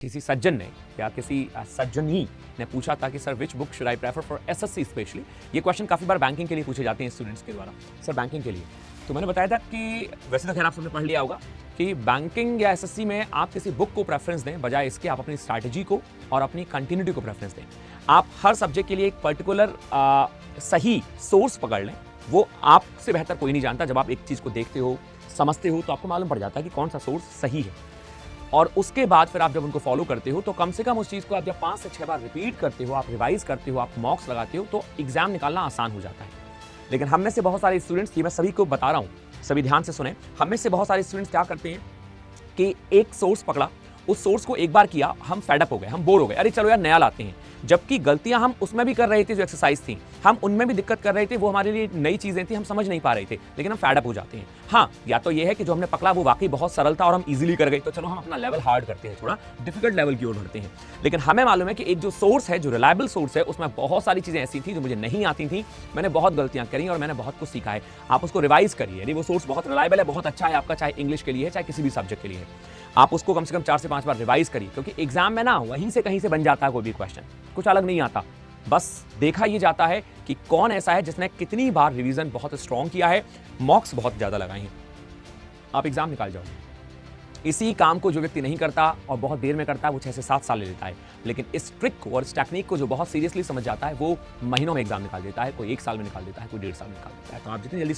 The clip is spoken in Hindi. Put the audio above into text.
किसी सज्जन ने या किसी सज्जनी ने पूछा था कि sir which book should I prefer for SSC specially. ये क्वेश्चन काफ़ी बार बैंकिंग के लिए पूछे जाते हैं स्टूडेंट्स के द्वारा, सर बैंकिंग के लिए। तो मैंने बताया था कि वैसे तो खैर आप सबने पढ़ लिया होगा कि बैंकिंग या एसएससी में आप किसी बुक को प्रेफरेंस दें, बजाय इसके आप अपनी स्ट्रैटेजी को और अपनी कंटिन्यूटी को प्रेफरेंस दें। आप हर सब्जेक्ट के लिए एक पर्टिकुलर सही सोर्स पकड़ लें, वो आपसे बेहतर कोई नहीं जानता। जब आप एक चीज़ को देखते हो, समझते हो, तो आपको मालूम पड़ जाता है कि कौन सा सोर्स सही है, और उसके बाद फिर आप जब उनको फॉलो करते हो तो कम से कम उस चीज़ को आप जब 5 से 6 बार रिपीट करते हो, आप रिवाइज करते हो, आप मॉक्स लगाते हो, तो एग्जाम निकालना आसान हो जाता है। लेकिन हम में से बहुत सारे स्टूडेंट्स, ये मैं सभी को बता रहा हूँ, सभी ध्यान से सुने, हम में से बहुत सारे स्टूडेंट्स क्या करते हैं कि एक सोर्स पकड़ा, उस सोर्स को एक बार किया, हम फेडअप हो गए, हम बोर हो गए, अरे चलो यार नया लाते हैं। जबकि गलतियां हम उसमें भी कर रहे थे, जो एक्सरसाइज थी हम उनमें भी दिक्कत कर रहे थे, वो हमारे लिए नई चीजें थी, हम समझ नहीं पा रहे थे, लेकिन हम फेडअप हो जाते हैं। हाँ, या तो ये है कि जो हमने पकड़ा वो वाकई बहुत सरल था और हम इजीली कर गए, तो चलो हम अपना लेवल हार्ड करते हैं, थोड़ा डिफिकल्ट लेवल की ओर बढ़ते हैं। लेकिन हमें मालूम है कि एक जो सोर्स है, जो रिलायबल सोर्स है, उसमें बहुत सारी चीजें ऐसी थी जो मुझे नहीं आती थी, मैंने बहुत गलतियां करी और मैंने बहुत कुछ सीखा है। आप उसको रिवाइज करिए, यदि वो सोर्स बहुत रिलायबल है, बहुत अच्छा है आपका, चाहे इंग्लिश के लिए है, चाहे किसी भी सब्जेक्ट के लिए है, आप उसको कम से कम 4 से 5 बार रिवाइज करिए, क्योंकि एग्जाम में ना वहीं से कहीं से बन जाता है कोई भी क्वेश्चन, कुछ अलग नहीं आता। बस देखा ये जाता है कि कौन ऐसा है जिसने कितनी बार रिवीजन बहुत स्ट्रॉन्ग किया है, मॉक्स बहुत ज्यादा लगाए हैं, आप एग्जाम निकाल जाओगे। इसी काम को जो व्यक्ति नहीं करता और बहुत देर में करता है, वो 6 से 7 साल ले लेता है। लेकिन इस ट्रिक को और इस टेक्निक को जो बहुत सीरियसली समझ जाता है, वो महीनों में एग्जाम निकाल देता है, कोई 1 साल में निकाल देता है, कोई 1.5 साल में निकाल देता है। तो आप जितनी जल्दी